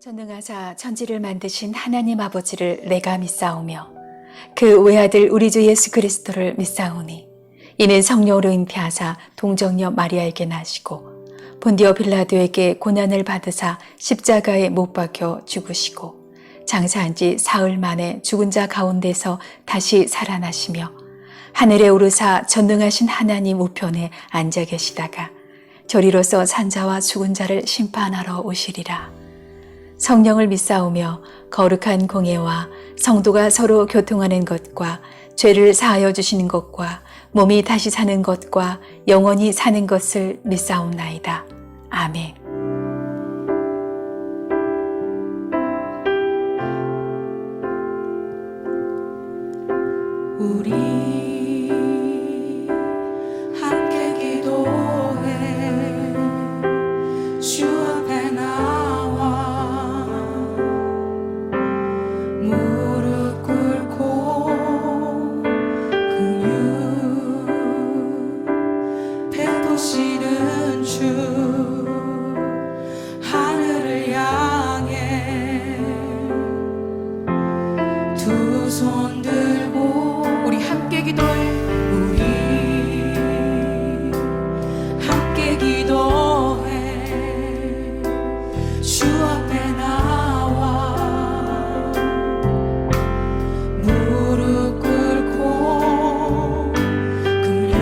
전능하사 천지를 만드신 하나님 아버지를 내가 믿사오며 그 외아들 우리 주 예수 그리스도를 믿사오니 이는 성령으로 잉태하사 동정녀 마리아에게 나시고 본디오 빌라도에게 고난을 받으사 십자가에 못 박혀 죽으시고 장사한 지 사흘 만에 죽은 자 가운데서 다시 살아나시며 하늘에 오르사 전능하신 하나님 우편에 앉아 계시다가 저리로서 산자와 죽은 자를 심판하러 오시리라. 성령을 믿사오며 거룩한 공예와 성도가 서로 교통하는 것과 죄를 사하여 주시는 것과 몸이 다시 사는 것과 영원히 사는 것을 믿사옵나이다. 아멘. 우리 함께 기도해 주 앞에 나와 무릎 꿇고 긍휼 베푸시는 주 하늘을 향해 두 손 들고 우리 함께 기도해 우리 함께 기도해 주 앞에 나와 무릎 꿇고 긍휼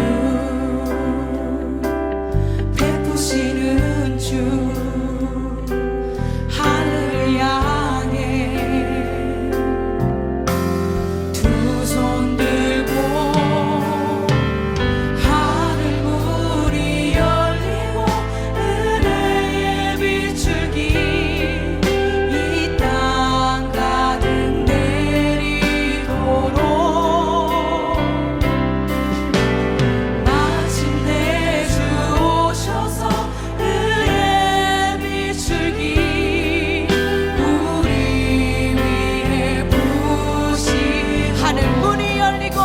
베푸시는 주 하늘을 향해 두 손 들고 하늘 문이 열리고 은혜의 비출기 이 땅 가득 내리도록 마침내 주 오셔서 은혜의 비출기 우리 위에 부으시 하늘 문이 열리고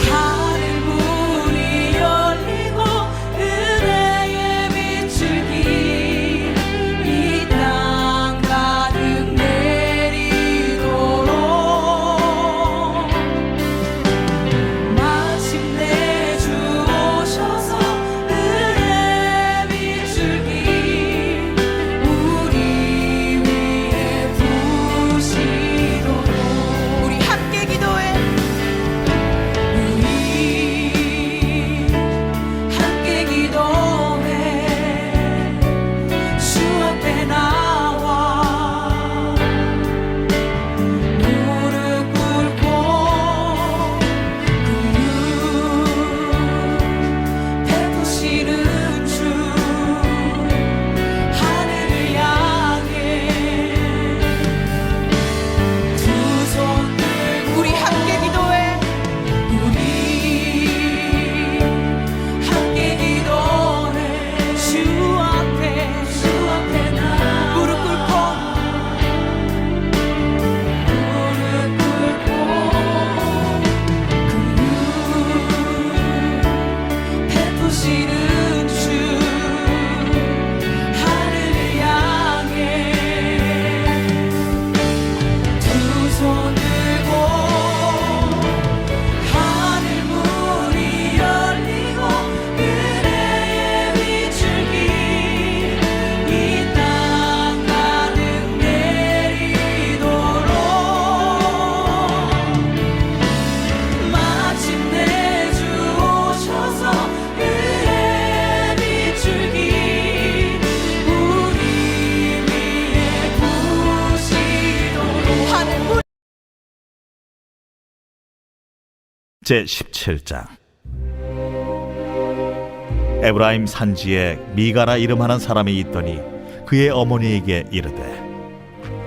하늘 문이 열리고 은혜의 비출기 이 땅 가득 내리도록 마침내 주 오셔서 은혜의 비출기 우리 위에 부으시도록 우리 함께 기도해 우리 함께 기도해 주 앞에 나와 무릎 꿇고 긍휼 베푸시는 주 하늘을 향해 두 손 들고 우리 함께 기도해 우리 함께 기도해 주 앞에 나 무릎 꿇고 긍휼 베푸시는 주 하늘을 향해 두 손 들고 하늘 문이 열리고 은혜의 비출기 이 땅 가득 내리도록 마침내 주 오셔서 은혜의 비출기 우리 위에 부으시도록 하늘 문 제17장 에브라임 산지에 미가라 이름하는 사람이 있더니 그의 어머니에게 이르되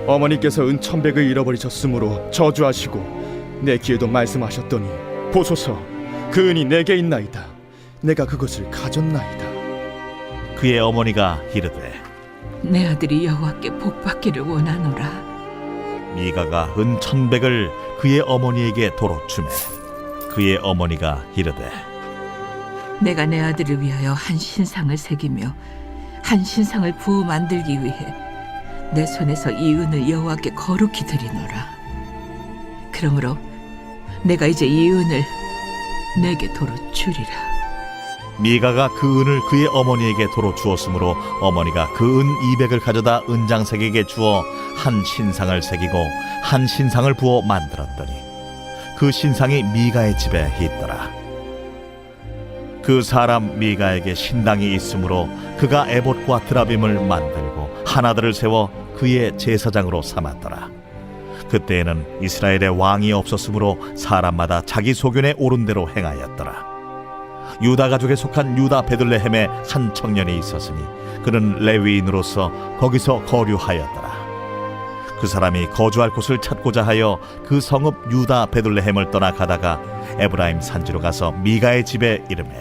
어머니께서 은천백을 잃어버리셨으므로 저주하시고 내 귀에도 말씀하셨더니 보소서 그 은이 내게 있나이다. 내가 그것을 가졌나이다. 그의 어머니가 이르되 내 아들이 여호와께 복받기를 원하노라. 미가가 은 1,100을 그의 어머니에게 도로 주매 그의 어머니가 이르되 내가 내 아들을 위하여 한 신상을 새기며 한 신상을 부어 만들기 위해 내 손에서 이 은을 여호와께 거룩히 드리노라. 그러므로 내가 이제 이 은을 내게 도로 주리라. 미가가 그 은을 그의 어머니에게 도로 주었으므로 어머니가 그 은 200을 가져다 은장색에게 주어 한 신상을 새기고 한 신상을 부어 만들었더니 그 신상이 미가의 집에 있더라. 그 사람 미가에게 신당이 있으므로 그가 에봇과 드라빔을 만들고 하나들을 세워 그의 제사장으로 삼았더라. 그때에는 이스라엘에 왕이 없었으므로 사람마다 자기 소견에 오른 대로 행하였더라. 유다 가족에 속한 유다 베들레헴에 한 청년이 있었으니 그는 레위인으로서 거기서 거류하였더라. 그 사람이 거주할 곳을 찾고자 하여 그 성읍 유다 베들레헴을 떠나 가다가 에브라임 산지로 가서 미가의 집에 이르매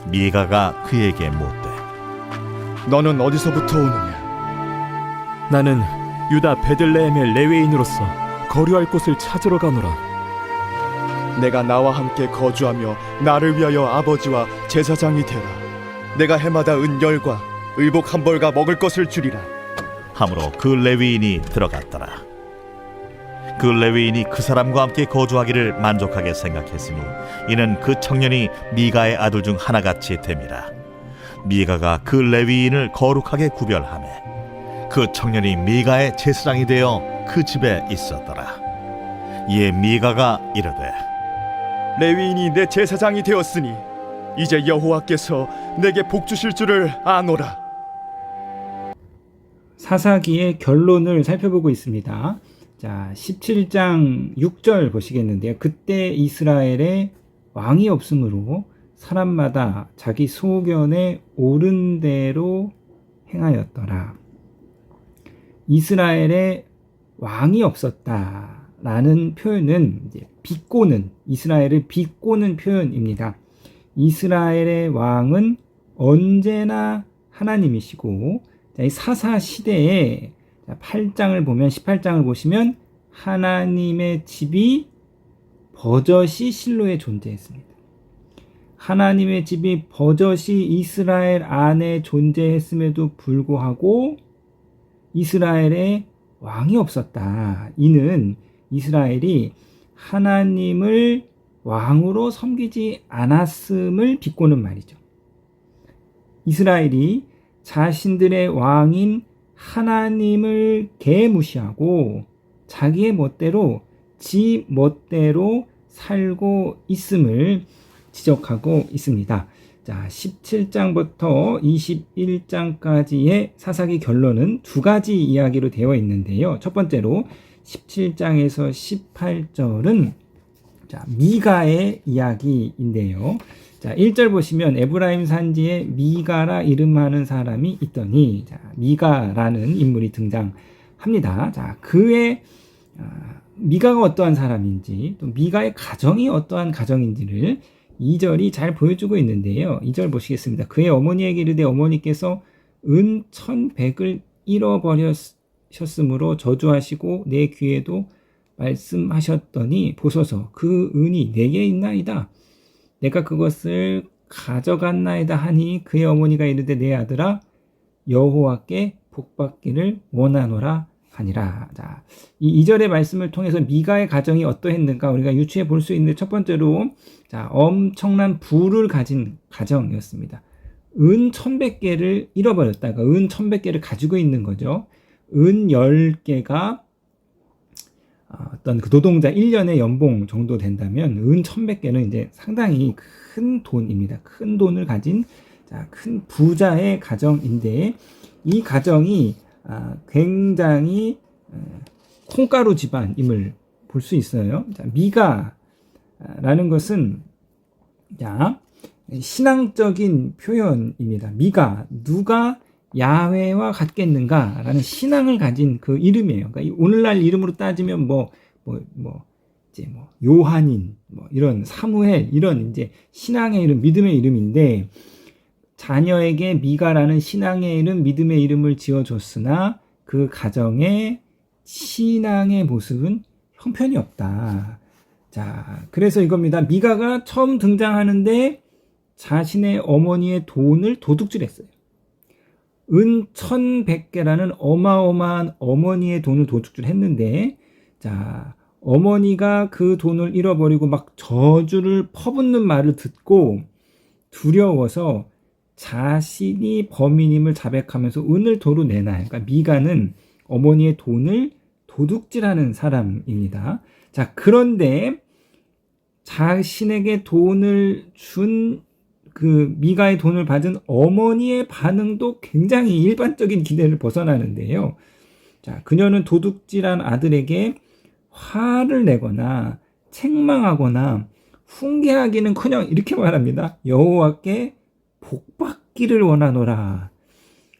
미가가 그에게 묻되 너는 어디서부터 오느냐? 나는 유다 베들레헴의 레위인으로서 거류할 곳을 찾으러 가노라. 내가 나와 함께 거주하며 나를 위하여 아버지와 제사장이 되라. 내가 해마다 은 10과 의복 한 벌과 먹을 것을 주리라. 함으로 그 레위인이 들어갔더라. 그 레위인이 그 사람과 함께 거주하기를 만족하게 생각했으니 이는 그 청년이 미가의 아들 중 하나같이 됨이라. 미가가 그 레위인을 거룩하게 구별하매 그 청년이 미가의 제사장이 되어 그 집에 있었더라. 이에 미가가 이르되 레위인이 내 제사장이 되었으니 이제 여호와께서 내게 복 주실 줄을 아노라. 사사기의 결론을 살펴보고 있습니다. 자, 17장 6절 보시겠는데요. 그때 이스라엘에 왕이 없으므로 사람마다 자기 소견에 옳은 대로 행하였더라. 이스라엘에 왕이 없었다라는 표현은 이제 비꼬는, 이스라엘을 비꼬는 표현입니다. 이스라엘의 왕은 언제나 하나님이시고, 이 사사 시대에 8장을 보면 18장을 보시면 하나님의 집이 버젓이 실로에 존재했습니다. 하나님의 집이 버젓이 이스라엘 안에 존재했음에도 불구하고 이스라엘에 왕이 없었다. 이는 이스라엘이 하나님을 왕으로 섬기지 않았음을 비꼬는 말이죠. 이스라엘이 자신들의 왕인 하나님을 개무시하고 자기의 멋대로 지 멋대로 살고 있음을 지적하고 있습니다. 자, 17장부터 21장까지의 사사기 결론은 두 가지 이야기로 되어 있는데요. 첫 번째로 17장에서 18절은 미가의 이야기인데요. 자, 1절 보시면 에브라임 산지에 미가라 이름하는 사람이 있더니, 자, 미가라는 인물이 등장합니다. 자, 미가가 어떠한 사람인지, 또 미가의 가정이 어떠한 가정인지를 2절이 잘 보여주고 있는데요. 2절 보시겠습니다. 그의 어머니에게 이르되 어머니께서 은 1100을 잃어버렸으므로 저주하시고 내 귀에도 말씀하셨더니 보소서 그 은이 내게 있나이다. 내가 그것을 가져갔나이다 하니 그의 어머니가 이르되 내 아들아 여호와께 복받기를 원하노라 하니라. 자, 이 2절의 말씀을 통해서 미가의 가정이 어떠했는가 우리가 유추해 볼 수 있는데, 첫 번째로 자, 엄청난 부를 가진 가정이었습니다. 은 1100개를 잃어버렸다가 은 1100개를 가지고 있는 거죠. 은 10개가 어떤 그 노동자 1년의 연봉 정도 된다면 은 1100개는 이제 상당히 큰 돈입니다. 큰 돈을 가진 큰 부자의 가정인데, 이 가정이 굉장히 콩가루 집안임을 볼 수 있어요. 자, 미가라는 것은 신앙적인 표현입니다. 미가, 누가 야훼와 같겠는가라는 신앙을 가진 그 이름이에요. 그러니까 오늘날 이름으로 따지면 요한인, 이런 사무엘, 이런 이제 신앙의 이름, 믿음의 이름인데, 자녀에게 미가라는 신앙의 이름, 믿음의 이름을 지어줬으나 그 가정의 신앙의 모습은 형편이 없다. 자, 그래서 이겁니다. 미가가 처음 등장하는데 자신의 어머니의 돈을 도둑질했어요. 은 1100개라는 어마어마한 어머니의 돈을 도둑질 했는데, 자, 어머니가 그 돈을 잃어버리고 막 저주를 퍼붓는 말을 듣고 두려워서 자신이 범인임을 자백하면서 은을 도로 내놔요. 그러니까 미가는 어머니의 돈을 도둑질하는 사람입니다. 자, 그런데 자신에게 돈을 준 그 미가의 돈을 받은 어머니의 반응도 굉장히 일반적인 기대를 벗어나는데요. 자, 그녀는 도둑질한 아들에게 화를 내거나 책망하거나 훈계하기는커녕 이렇게 말합니다. 여호와께 복받기를 원하노라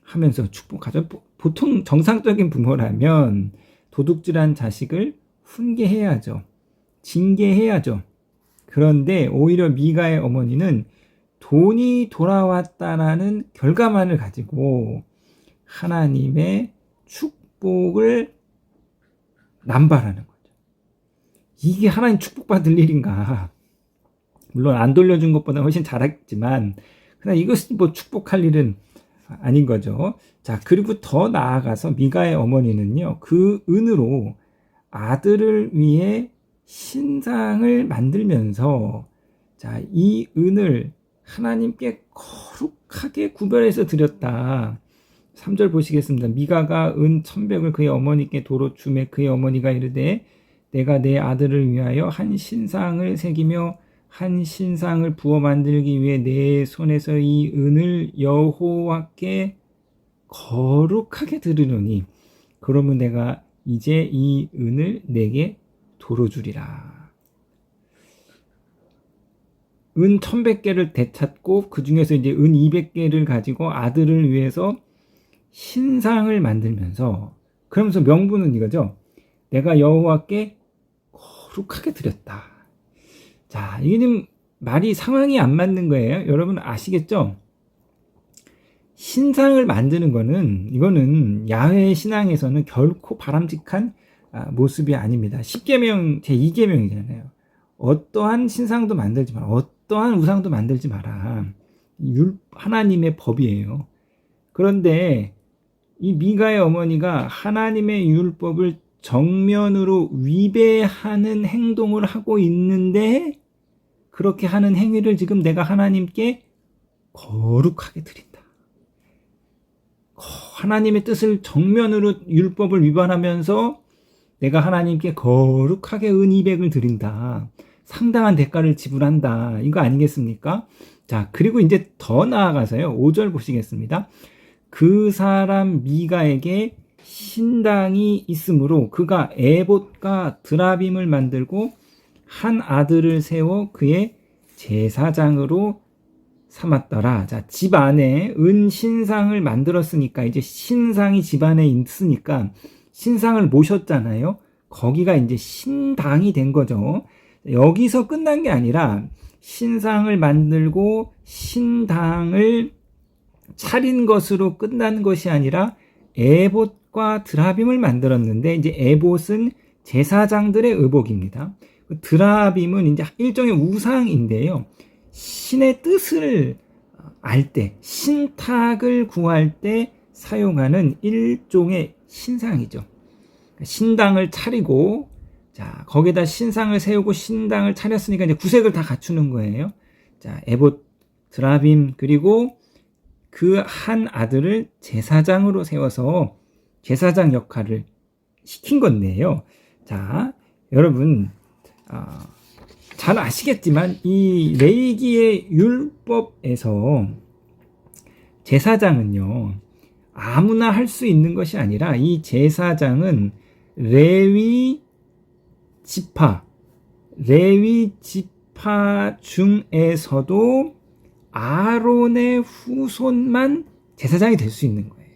하면서 축복하죠. 보통 정상적인 부모라면 도둑질한 자식을 훈계해야죠. 징계해야죠. 그런데 오히려 미가의 어머니는 돈이 돌아왔다라는 결과만을 가지고 하나님의 축복을 남발하는 거죠. 이게 하나님 축복받을 일인가? 물론 안 돌려준 것보다 훨씬 잘했지만 그냥 이것이 뭐 축복할 일은 아닌 거죠. 자, 그리고 더 나아가서 미가의 어머니는요, 그 은으로 아들을 위해 신상을 만들면서, 자, 이 은을 하나님께 거룩하게 구별해서 드렸다. 3절 보시겠습니다. 미가가 은 1100을 그의 어머니께 도로 주매 그의 어머니가 이르되 내가 내 아들을 위하여 한 신상을 새기며 한 신상을 부어 만들기 위해 내 손에서 이 은을 여호와께 거룩하게 드리노니 그러면 내가 이제 이 은을 내게 도로 주리라. 은 1100개를 되찾고 그 중에서 이제 은 200개를 가지고 아들을 위해서 신상을 만들면서, 그러면서 명분은 이거죠. 내가 여호와께 거룩하게 드렸다. 자, 이게 지금 말이 상황이 안 맞는 거예요. 여러분 아시겠죠? 신상을 만드는 거는, 이거는 야훼 신앙에서는 결코 바람직한 모습이 아닙니다. 10계명 제2계명이잖아요. 어떠한 신상도 만들지 마라. 어떠한 우상도 만들지 마라. 하나님의 법이에요. 그런데 이 미가의 어머니가 하나님의 율법을 정면으로 위배하는 행동을 하고 있는데, 그렇게 하는 행위를 지금 내가 하나님께 거룩하게 드린다. 하나님의 뜻을 정면으로 율법을 위반하면서 내가 하나님께 거룩하게 은 200을 드린다. 상당한 대가를 지불한다. 이거 아니겠습니까? 자, 그리고 이제 더 나아가서요. 5절 보시겠습니다. 그 사람 미가에게 신당이 있으므로 그가 에봇과 드라빔을 만들고 한 아들을 세워 그의 제사장으로 삼았더라. 자, 집 안에 은 신상을 만들었으니까, 이제 신상이 집 안에 있으니까 신상을 모셨잖아요. 거기가 이제 신당이 된 거죠. 여기서 끝난 게 아니라 신상을 만들고 신당을 차린 것으로 끝난 것이 아니라 에봇과 드라빔을 만들었는데, 이제 에봇은 제사장들의 의복입니다. 드라빔은 이제 일종의 우상인데요. 신의 뜻을 알 때, 신탁을 구할 때 사용하는 일종의 신상이죠. 신당을 차리고, 자, 거기다 신상을 세우고 신당을 차렸으니까 이제 구색을 다 갖추는 거예요. 자, 에봇, 드라빔, 그리고 그 한 아들을 제사장으로 세워서 제사장 역할을 시킨 건데요. 자, 여러분, 잘 아시겠지만 이 레위기의 율법에서 제사장은요, 아무나 할 수 있는 것이 아니라 이 제사장은 레위 지파 중에서도 아론의 후손만 제사장이 될 수 있는 거예요.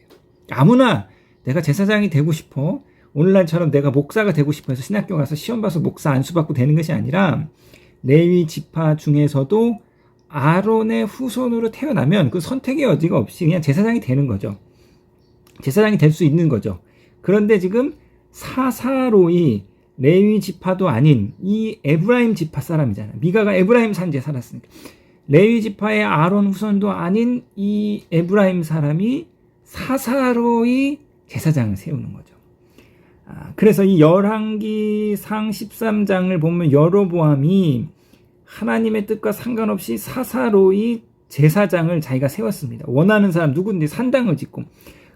아무나 내가 제사장이 되고 싶어, 오늘날처럼 내가 목사가 되고 싶어 해서 신학교 가서 시험 봐서 목사 안수받고 되는 것이 아니라 레위 지파 중에서도 아론의 후손으로 태어나면 그 선택의 여지가 없이 그냥 제사장이 되는 거죠. 제사장이 될 수 있는 거죠. 그런데 지금 사사로이 레위 지파도 아닌 이 에브라임 지파 사람이잖아요. 미가가 에브라임 산지에 살았으니까. 레위 지파의 아론 후손도 아닌 이 에브라임 사람이 사사로이 제사장을 세우는 거죠. 그래서 이 열왕기상 13장을 보면 여로보암이 하나님의 뜻과 상관없이 사사로이 제사장을 자기가 세웠습니다. 원하는 사람 누구든지 산당을 짓고.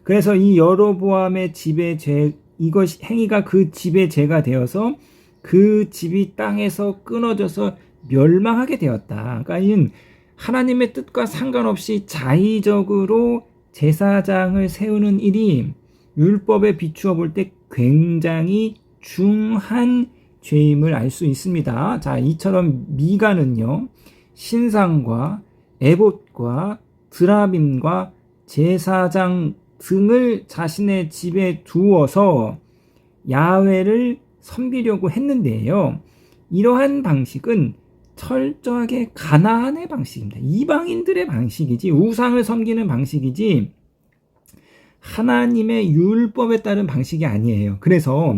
그래서 이 여로보암의 집의 죄, 이것 행위가 그 집의 죄가 되어서 그 집이 땅에서 끊어져서 멸망하게 되었다. 그러니까 이 하나님의 뜻과 상관없이 자의적으로 제사장을 세우는 일이 율법에 비추어 볼 때 굉장히 중한 죄임을 알 수 있습니다. 자, 이처럼 미가는요, 신상과 에봇과 드라빔과 제사장 등을 자신의 집에 두어서 야훼를 섬기려고 했는데요. 이러한 방식은 철저하게 가나안의 방식입니다. 이방인들의 방식이지 우상을 섬기는 방식이지 하나님의 율법에 따른 방식이 아니에요. 그래서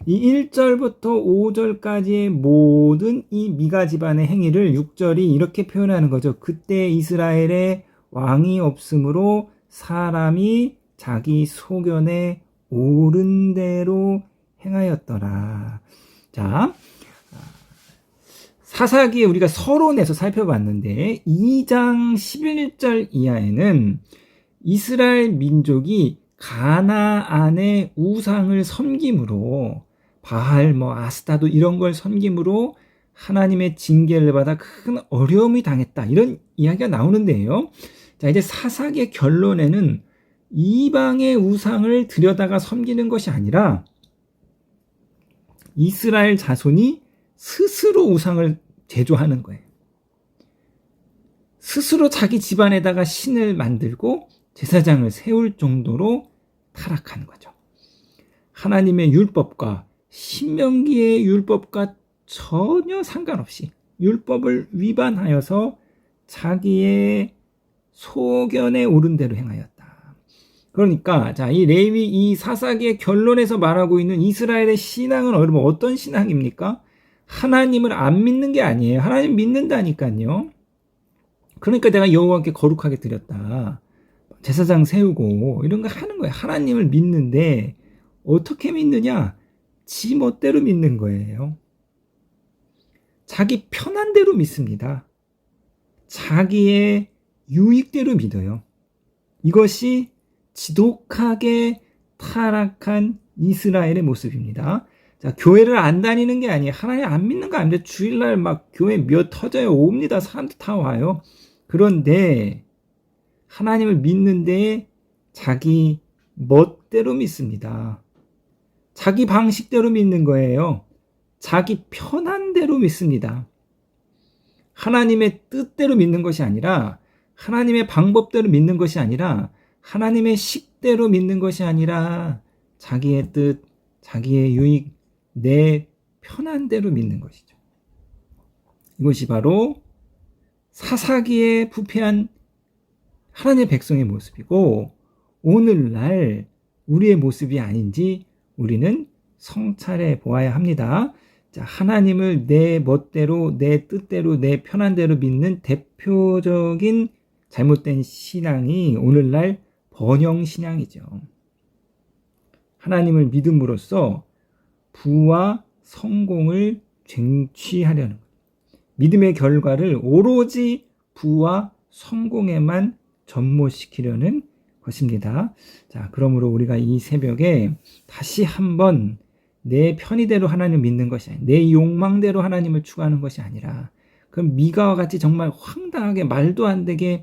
이 1절부터 5절까지의 모든 이 미가 집안의 행위를 6절이 이렇게 표현하는 거죠. 그때 이스라엘에 왕이 없으므로 사람이 자기 소견에 옳은 대로 행하였더라. 자, 사사기에 우리가 서론에서 살펴봤는데 2장 11절 이하에는 이스라엘 민족이 가나안의 우상을 섬김으로 바알, 아스타도 이런 걸 섬김으로 하나님의 징계를 받아 큰 어려움이 당했다. 이런 이야기가 나오는데요. 자, 이제 사사기의 결론에는 이방의 우상을 들여다가 섬기는 것이 아니라 이스라엘 자손이 스스로 우상을 제조하는 거예요. 스스로 자기 집안에다가 신을 만들고 제사장을 세울 정도로 타락하는 거죠. 하나님의 율법과 신명기의 율법과 전혀 상관없이 율법을 위반하여서 자기의 소견에 옳은 대로 행하였다. 그러니까 자, 이 레위 이 사사기의 결론에서 말하고 있는 이스라엘의 신앙은 여러분 어떤 신앙입니까? 하나님을 안 믿는 게 아니에요. 하나님 믿는다니까요. 그러니까 내가 여호와께 거룩하게 드렸다. 제사장 세우고 이런 거 하는 거예요. 하나님을 믿는데 어떻게 믿느냐? 지 멋대로 믿는 거예요. 자기 편한 대로 믿습니다. 자기의 유익대로 믿어요. 이것이 지독하게 타락한 이스라엘의 모습입니다. 자, 교회를 안 다니는 게 아니에요. 하나님 안 믿는 거 아닌데 주일날 막 교회 몇 터져요. 옵니다. 사람들 다 와요. 그런데 하나님을 믿는데 자기 멋대로 믿습니다. 자기 방식대로 믿는 거예요. 자기 편한 대로 믿습니다. 하나님의 뜻대로 믿는 것이 아니라 하나님의 방법대로 믿는 것이 아니라 하나님의 식대로 믿는 것이 아니라 자기의 뜻, 자기의 유익, 내 편한 대로 믿는 것이죠. 이것이 바로 사사기에 부패한 하나님의 백성의 모습이고 오늘날 우리의 모습이 아닌지 우리는 성찰해 보아야 합니다. 자, 하나님을 내 멋대로, 내 뜻대로, 내 편한 대로 믿는 대표적인 잘못된 신앙이 오늘날 번영 신앙이죠. 하나님을 믿음으로써 부와 성공을 쟁취하려는 것. 믿음의 결과를 오로지 부와 성공에만 접목시키려는 것입니다. 자, 그러므로 우리가 이 새벽에 다시 한번 내 편의대로 하나님을 믿는 것이 아니라 내 욕망대로 하나님을 추구하는 것이 아니라 그럼 미가와 같이 정말 황당하게 말도 안 되게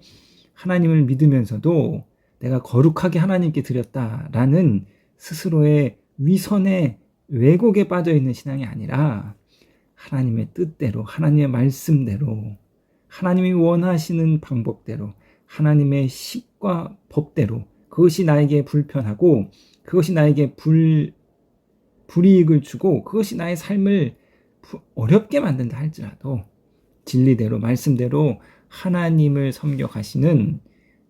하나님을 믿으면서도 내가 거룩하게 하나님께 드렸다라는 스스로의 위선의 왜곡에 빠져있는 신앙이 아니라 하나님의 뜻대로 하나님의 말씀대로 하나님이 원하시는 방법대로 하나님의 식과 법대로 그것이 나에게 불편하고 그것이 나에게 불이익을 주고 그것이 나의 삶을 어렵게 만든다 할지라도 진리대로 말씀대로 하나님을 섬겨가시는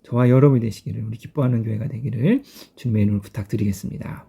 저와 여러분이 되시기를 우리 기뻐하는 교회가 되기를 주님의 이름으로 부탁드리겠습니다.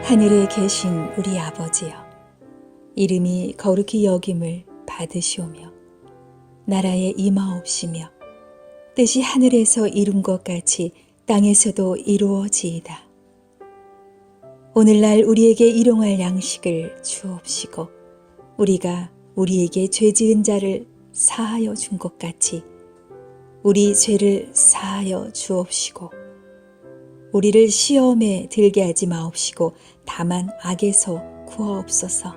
하늘에 계신 우리 아버지여, 이름이 거룩히 여김을 받으시오며 나라에 임하옵시며 뜻이 하늘에서 이룬 것 같이 땅에서도 이루어지이다. 오늘날 우리에게 일용할 양식을 주옵시고 우리가 우리에게 죄 지은 자를 사하여 준 것 같이 우리 죄를 사하여 주옵시고 우리를 시험에 들게 하지 마옵시고 다만 악에서 구하옵소서.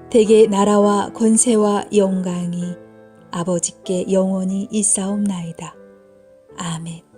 대개 나라와 권세와 영광이 아버지께 영원히 있사옵나이다. 아멘.